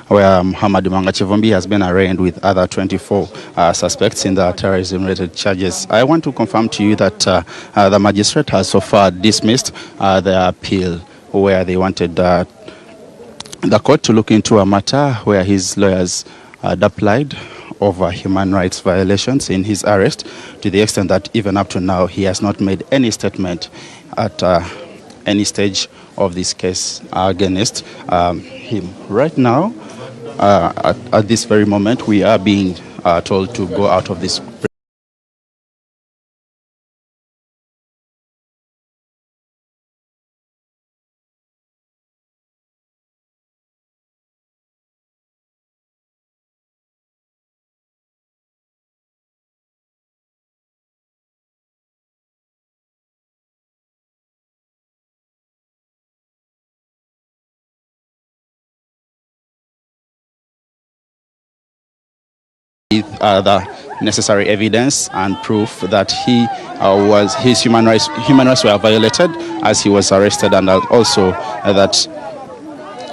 where Muhammad Chivumbi has been arraigned with other 24 suspects in the terrorism-related charges. I want to confirm to you that the magistrate has so far dismissed the appeal where they wanted the court to look into a matter where his lawyers applied over human rights violations in his arrest, to the extent that even up to now he has not made any statement at any stage of this case against him. Right now, at this very moment, we are being told to go out of this. The necessary evidence and proof that his human rights were violated as he was arrested, and also that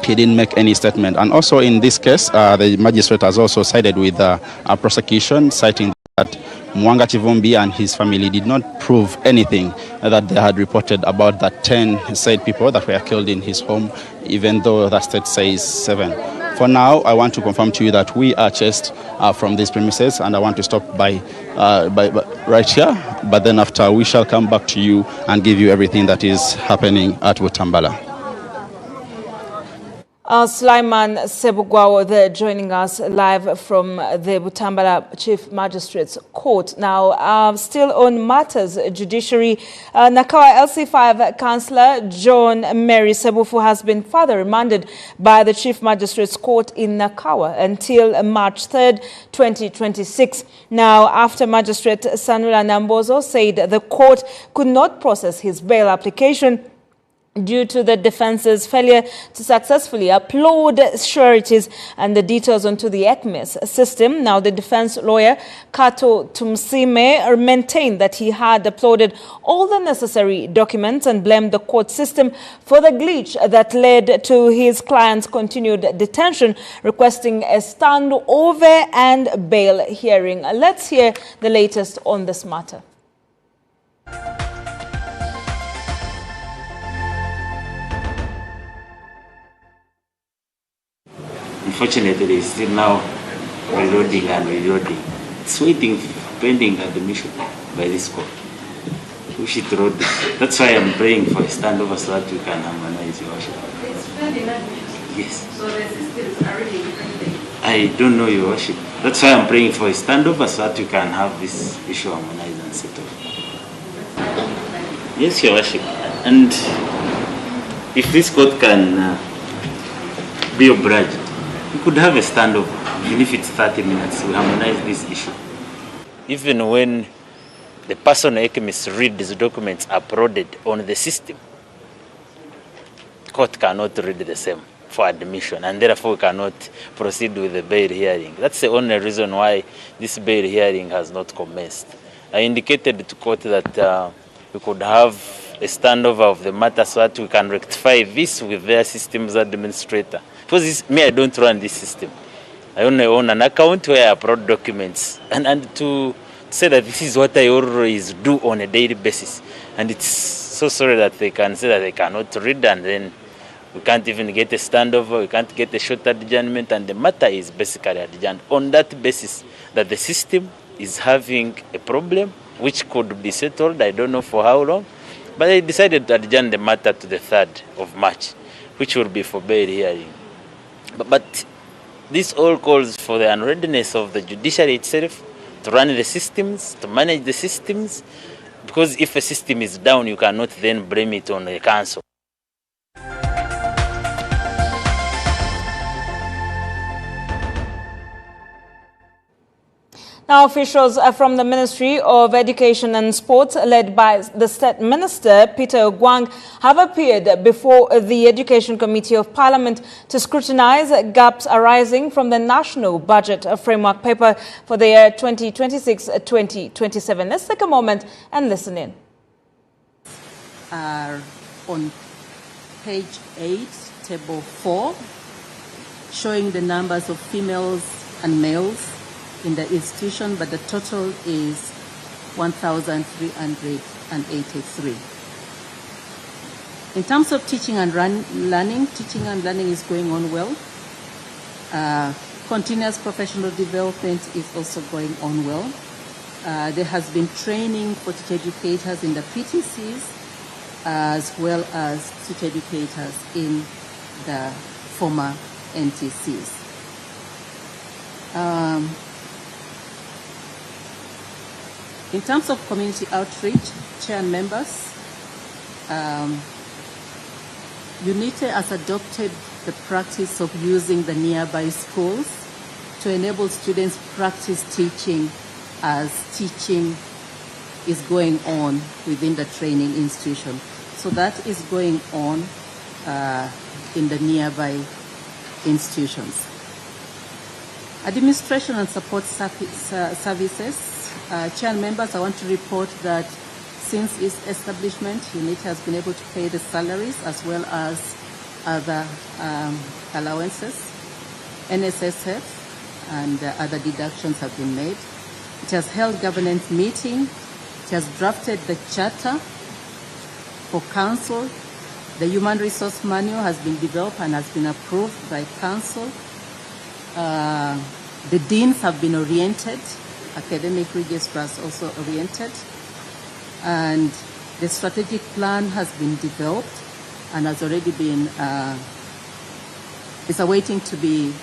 he didn't make any statement. And also in this case, the magistrate has also sided with a prosecution, citing that Mwanga Chivumbi and his family did not prove anything that they had reported about the 10 said people that were killed in his home, even though the state says 7. For now, I want to confirm to you that we are chased from these premises, and I want to stop by right here. But then after, we shall come back to you and give you everything that is happening at Butambala. Sulaiman Sebugwawo there joining us live from the Butambala Chief Magistrates Court. Now, still on matters judiciary, Nakawa LC5 Councillor John Mary Sebufu has been further remanded by the Chief Magistrates Court in Nakawa until March 3rd, 2026. Now, after Magistrate Sanula Nambozo said the court could not process his bail application due to the defense's failure to successfully upload sureties and the details onto the ECMIS system. Now, the defense lawyer, Kato Tumsime, maintained that he had uploaded all the necessary documents and blamed the court system for the glitch that led to his client's continued detention, requesting a standover and bail hearing. Let's hear the latest on this matter. Unfortunately, it's still now reloading and reloading. It's waiting, pending admission by this court. We should throw this. That's why I'm praying for a standover so that we can harmonize, Your Worship. It's pending admission? Yes. So the systems are really different? I don't know, Your Worship. That's why I'm praying for a standover so that we can have this issue harmonized and settled. Yes, Your Worship. And if this court can be obliged, we could have a standover, even if it's 30 minutes, we harmonize this issue. Even when the person ECMIS read these documents uploaded on the system, court cannot read the same for admission, and therefore cannot proceed with the bail hearing. That's the only reason why this bail hearing has not commenced. I indicated to court that we could have a standover of the matter so that we can rectify this with their systems administrator. Because me, I don't run this system. I only own an account where I upload documents. And to say that this is what I always do on a daily basis. And it's so sorry that they can say that they cannot read, and then we can't even get a standover, we can't get a short adjournment, and the matter is basically adjourned. On that basis, that the system is having a problem, which could be settled, I don't know for how long. But I decided to adjourn the matter to the 3rd of March, which will be for bail hearing. But this all calls for the unreadiness of the judiciary itself to run the systems, to manage the systems, because if a system is down, you cannot then blame it on the council. Now, officials from the Ministry of Education and Sports, led by the State Minister, Peter Ogwang, have appeared before the Education Committee of Parliament to scrutinize gaps arising from the National Budget Framework Paper for the year 2026-2027. Let's take a moment and listen in. On page 8, table 4, showing the numbers of females and males in the institution, but the total is 1,383. In terms of teaching and learning is going on well. Continuous professional development is also going on well. There has been training for teacher educators in the PTCs as well as teacher educators in the former NTCs. In terms of community outreach, chair and members, UNITE has adopted the practice of using the nearby schools to enable students practice teaching as teaching is going on within the training institution. So that is going on in the nearby institutions. Administration and support services. Chair and members, I want to report that since its establishment, UNITE has been able to pay the salaries as well as other allowances. NSSF and other deductions have been made. It has held governance meeting. It has drafted the charter for council. The human resource manual has been developed and has been approved by council. The deans have been oriented. Academic registrars also oriented. And the strategic plan has been developed and has already been, is awaiting to be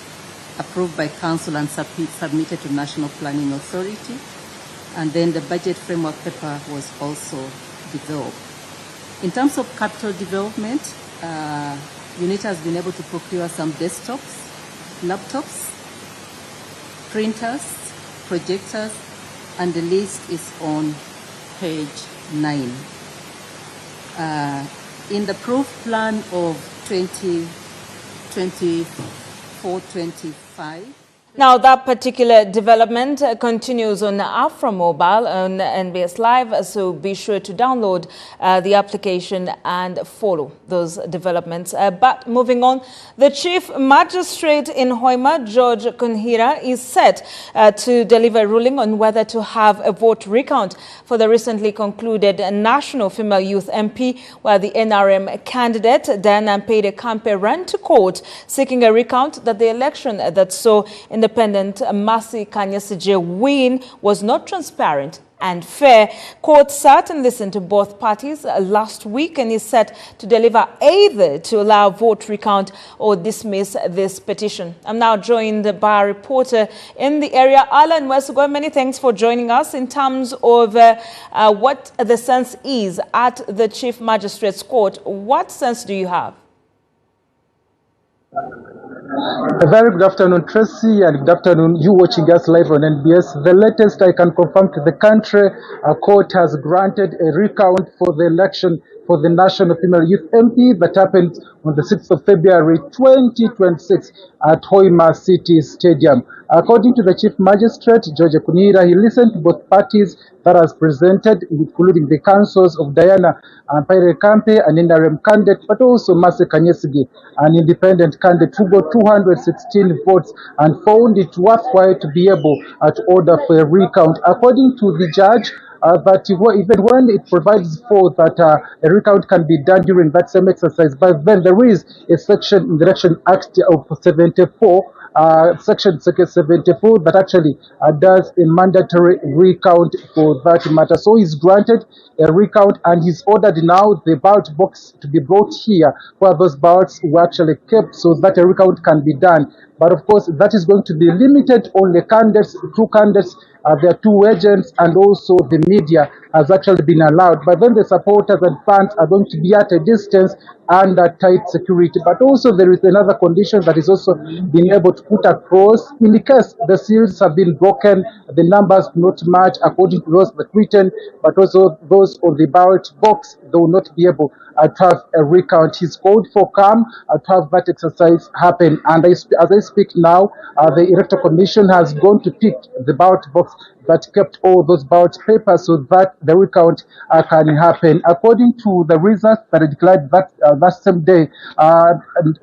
approved by council and submitted to National Planning Authority. And then the budget framework paper was also developed. In terms of capital development, UNITE has been able to procure some desktops, laptops, printers, projectors, and the list is on page 9. In the proof plan of 2024-25. Now, that particular development continues on Afra Mobile on NBS Live, so be sure to download the application and follow those developments. But moving on, the Chief Magistrate in Hoima, George Kunhira, is set to deliver a ruling on whether to have a vote recount for the recently concluded National Female Youth MP, where the NRM candidate, Diana Mpede-Kampe, ran to court seeking a recount that the election that saw Independent Mercy Kanyesije win was not transparent and fair. Court sat and listened to both parties last week and is set to deliver either to allow vote recount or dismiss this petition. I'm now joined by a reporter in the area, Alan Wesugo. Many thanks for joining us. In terms of what the sense is at the Chief Magistrate's Court, what sense do you have? A very good afternoon, Tracy, and good afternoon, you watching us live on NBS. The latest I can confirm to the country, a court has granted a recount for the election for the National Female Youth MP that happened on the 6th of February 2026 at Hoima City Stadium. According to the Chief Magistrate, George Kunhira, he listened to both parties that has presented, including the councils of Diana Mpede-Kampe, an NRM candidate, but also Mercy Kanyesige, an independent candidate who got 216 votes and found it worthwhile to be able to order for a recount. According to the judge, that even when it provides for that a recount can be done during that same exercise, but then there is a section in the Election Act of 74, Section 74, that actually does a mandatory recount for that matter. So he's granted a recount and he's ordered now the ballot box to be brought here where those ballots were actually kept so that a recount can be done. But of course, that is going to be limited on the candidates, two candidates. There are two agents and also the media has actually been allowed. But then the supporters and fans are going to be at a distance under tight security. But also there is another condition that is also being able to put across. In the case the seals have been broken, the numbers do not match according to those that written, but also those on the ballot box, they will not be able to have a recount. He's called for calm to have that exercise happen. And as I speak now, the Electoral Commission has gone to pick the ballot box that kept all those ballot papers so that the recount can happen. According to the results that are declared that same day,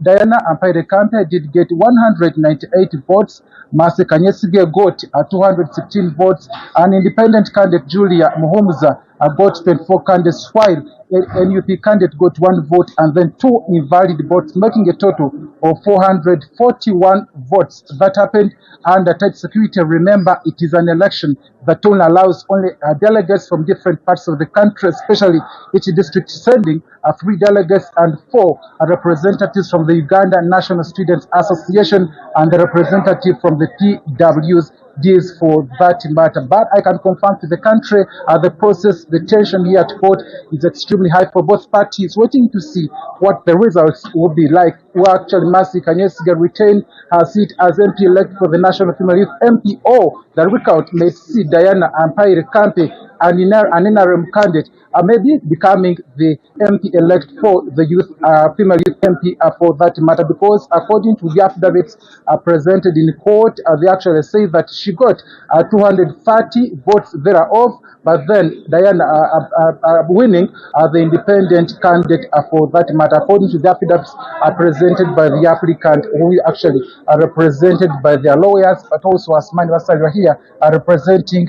Diana Ampaire-Kampe did get 198 votes. Mercy Kanyesige got 216 votes, and independent candidate Julia Muhumuza got 24 candidates, while NUP candidate got 1 vote and then 2 invalid votes, making a total of 441 votes. That happened under tight security. Remember, it is an election that only allows only delegates from different parts of the country, especially each district sending 3 delegates and 4 representatives from the Uganda National Students Association and the representative from the PWs. Deals for that matter. But I can confirm to the country the process, the tension here at court is extremely high for both parties, waiting to see what the results will be like. Well, actually, Mercy Kanyesige retained her seat as MP-elect for the National Female Youth MPO. The recount may see Diana Ampaire-Kampe, an NRM candidate, maybe becoming the MP-elect for the female youth MP for that matter, because according to the affidavits presented in court, they actually say that she got 230 votes thereof, but then Diana winning the independent candidate for that matter, according to the affidavits presented by the applicant, who actually are represented by their lawyers, but also Asmani Wasalwa here representing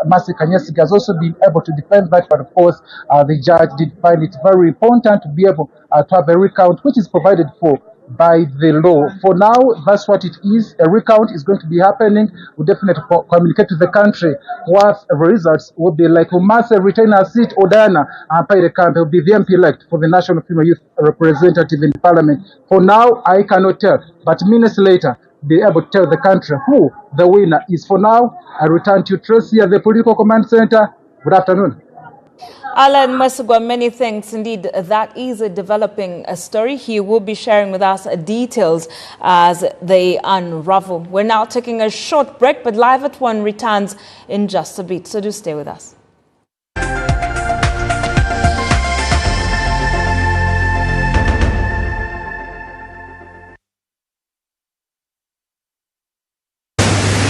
Mercy Kanyesige has also been able to defend that, but of course the judge did find it very important to be able to have a recount which is provided for by the law. For now, that's what it is. A recount is going to be happening. We'll definitely communicate to the country what the results will be like. We must retain our seat, or Diana Ampaire-Kampe will be the MP-elect for the National Female Youth Representative in Parliament. For now, I cannot tell, but minutes later, be able to tell the country who the winner is. For now, I return to Tracy at the Political Command Center. Good afternoon. Alan Mwesugwa, many thanks indeed. That is a developing story. He will be sharing with us details as they unravel. We're now taking a short break, but Live at 1 returns in just a bit, so do stay with us.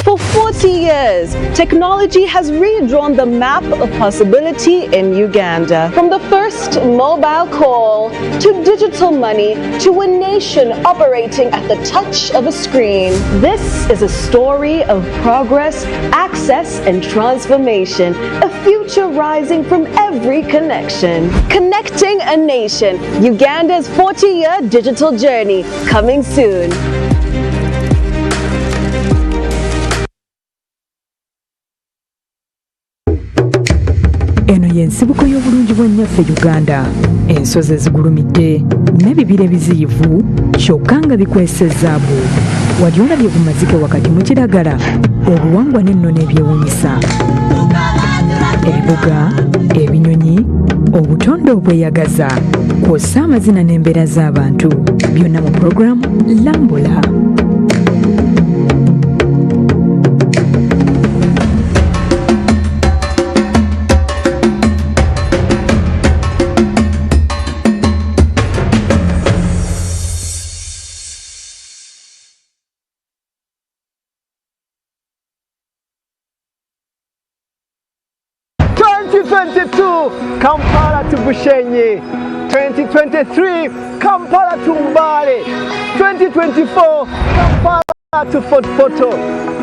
For 40 years, technology has redrawn the map of possibility in Uganda. From the first mobile call to digital money to a nation operating at the touch of a screen. This is a story of progress, access, and transformation. A future rising from every connection. Connecting a nation. Uganda's 40-year digital journey. Coming soon. Eno y'ensibuko y'obulungi bw'ennyaffe Uganda, ensozi ezigulumidde n'ebibira ebiziyivu kyokka nga bikwesa ezzaabu. Wali olabye ku mazike wakati mu kiragala, obuwangwa n'ennono ebyewuunyisa, ebibuga, ebinyonyi, obutonde obweyagaza, kw'ossa amazina n'embeera z'abantu, byonna mu pulogulaamu Lambula. Kampala to Bushenyi, 2023 Kampala to Mbale, 2024 Kampala to Fort Poto,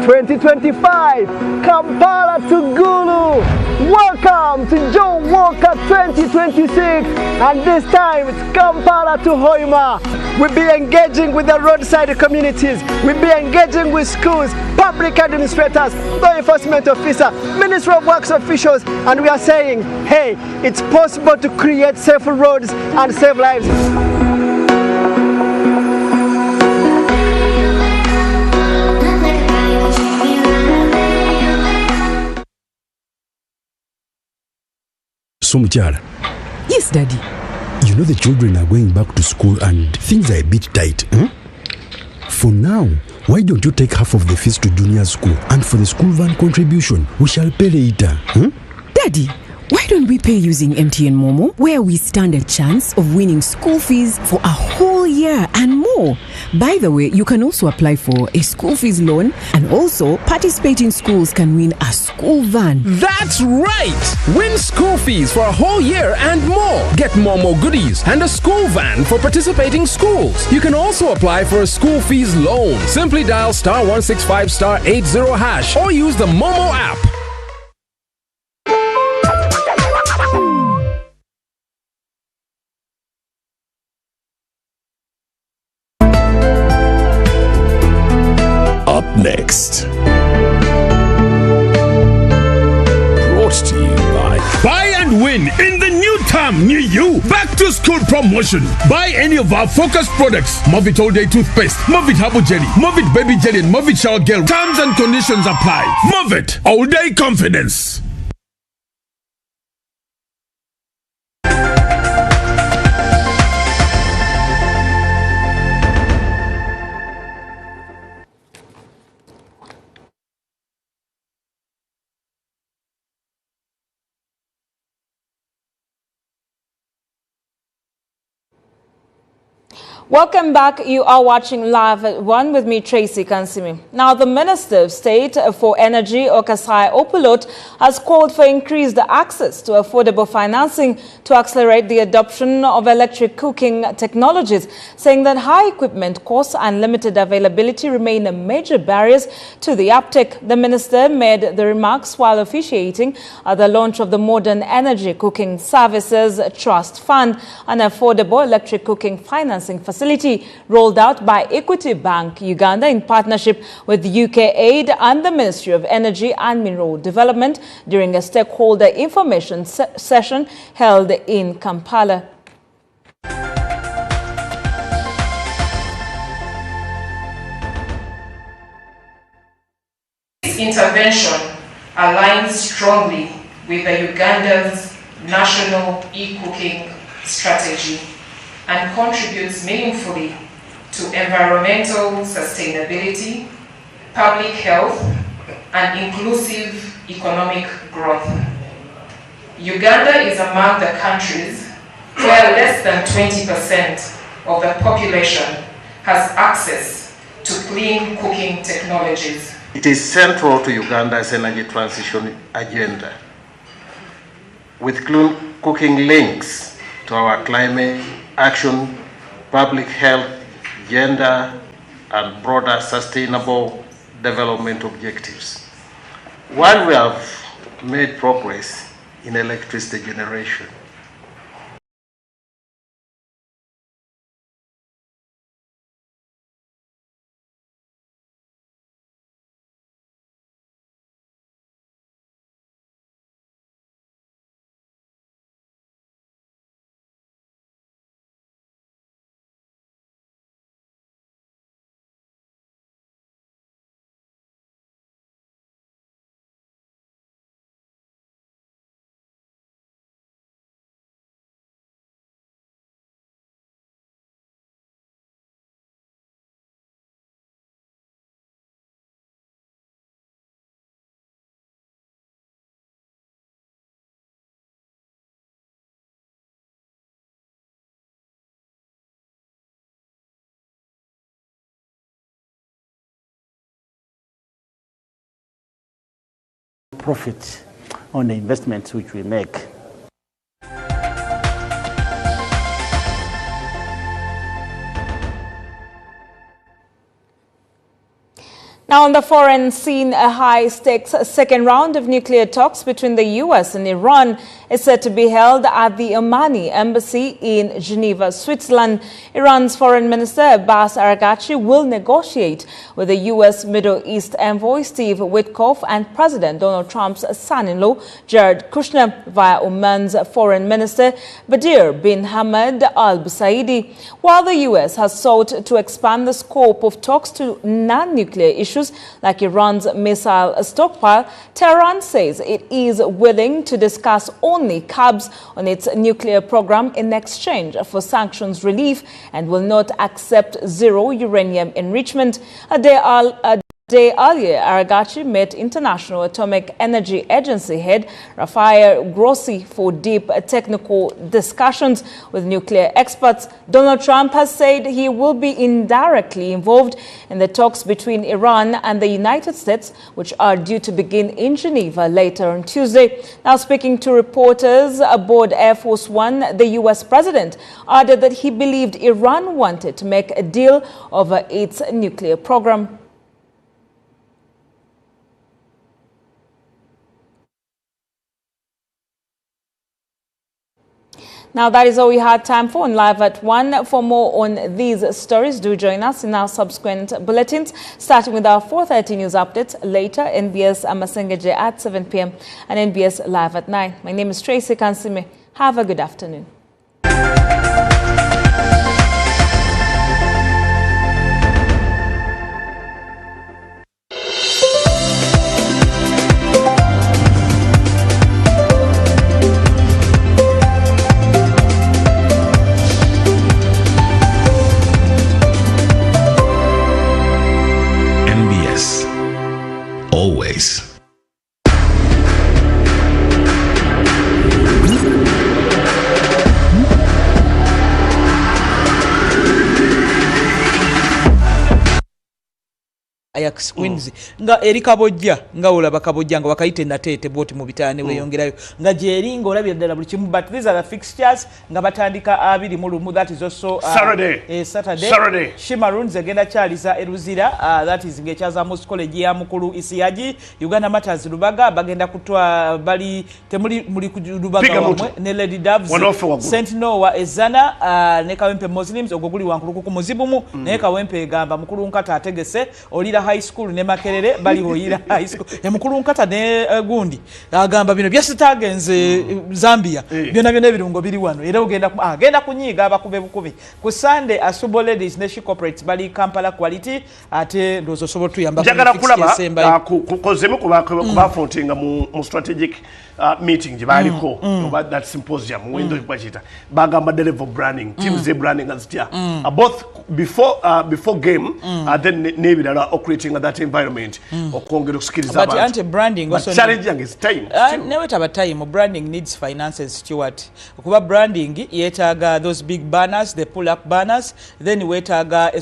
2025 Kampala to Gulu. Welcome to John Walker 2026, and this time it's Kampala to Hoima. We'll be engaging with the roadside communities, we'll be engaging with schools, public administrators, law enforcement officers, Ministry of Works officials, and we are saying, hey, it's possible to create safe roads and save lives. So, Muchara. Yes, Daddy. You know the children are going back to school and things are a bit tight. For now, why don't you take half of the fees to junior school, and for the school van contribution, we shall pay later. Daddy, why don't we pay using MTN Momo, where we stand a chance of winning school fees for a whole year and more. By the way, you can also apply for a school fees loan, and also participating schools can win a school van. That's right! Win school fees for a whole year and more. Get more goodies and a school van for participating schools. You can also apply for a school fees loan. Simply dial *165*80# or use the Momo app. Up next. Brought to you by Buy and win in the new term near you. Back to school promotion. Buy any of our focused products. Movit All Day Toothpaste, Movit Herbal Jelly, Movit Baby Jelly, and Movit Shower Gel. Terms and conditions apply. Movit All Day Confidence. Welcome back. You are watching Live at 1 with me, Tracy Kansimi. Now, the Minister of State for Energy, Okasai Opulot, has called for increased access to affordable financing to accelerate the adoption of electric cooking technologies, saying that high equipment costs and limited availability remain major barriers to the uptake. The Minister made the remarks while officiating at the launch of the Modern Energy Cooking Services Trust Fund, an affordable electric cooking financing facility rolled out by Equity Bank Uganda in partnership with UK Aid and the Ministry of Energy and Mineral Development during a stakeholder information session held in Kampala. This intervention aligns strongly with the Uganda's national e-cooking strategy and contributes meaningfully to environmental sustainability, public health, and inclusive economic growth. Uganda is among the countries where less than 20% of the population has access to clean cooking technologies. It is central to Uganda's energy transition agenda, with clean cooking links to our climate action, public health, gender, and broader sustainable development objectives. While we have made progress in electricity generation, profit on the investments which we make. Now, on the foreign scene, a high-stakes second round of nuclear talks between the U.S. and Iran is set to be held at the Omani embassy in Geneva, Switzerland. Iran's Foreign Minister Abbas Araghchi will negotiate with the U.S. Middle East envoy Steve Witkoff and President Donald Trump's son-in-law Jared Kushner via Oman's Foreign Minister Badir bin Hamad Al Busaidi. While the U.S. has sought to expand the scope of talks to non-nuclear issues like Iran's missile stockpile, Tehran says it is willing to discuss only curbs on its nuclear program in exchange for sanctions relief and will not accept zero uranium enrichment. Day earlier, Aragachi met International Atomic Energy Agency head Rafael Grossi for deep technical discussions with nuclear experts. Donald Trump has said he will be indirectly involved in the talks between Iran and the United States, which are due to begin in Geneva later on Tuesday. Now, speaking to reporters aboard Air Force One, the U.S. president added that he believed Iran wanted to make a deal over its nuclear program. Now, that is all we had time for on Live at 1. For more on these stories, do join us in our subsequent bulletins, starting with our 4:30 news updates. Later, NBS Amasengeje at 7 p.m. and NBS Live at 9. My name is Tracy Kansime. Have a good afternoon. Always. Ajax Queens nga eri kabojja nga olaba kabojja nga wakayite natete boti mu bitane weyongerayo nga jeringa olabira ddala buli kimu, but these are the fixtures nga batandika 21, that is also Saturday Shimaroons agenda chaliza eruzira, that is ngechaza most college ya mukulu Isiyaji Uganda Matters Lubaga bagenda kutwa bali temuli muri kurubaga wamwe ne Lady Doves Sentinel wa Ezana ne Kawempe Muslims ogoguli wankuluku ku muzibumu ne Kawempe gamba mukulu nkata ategese olira high school ne Makerere bali oyira high school ne mukulu nkata ne gundi agamba bino byasitagenze Zambia byona ebirungo biri wano era agenda kunyiga abakube bukube ku Sunday Asubo Ladies Nation Corporate bali Kampala Quality ate ndozo sobo tuyamba njagala kulaba kukozemu kubafontinga mu strategic meeting jibaliko about that symposium wendo kwachita bagamba the level branding teams branding as tia both before game then nebirala operating at that environment okongera okusikiriza abantu but anti branding also challenging is time never have a time branding needs finances Stuart kuba branding yetaga those big banners, the pull up banners, then wetaga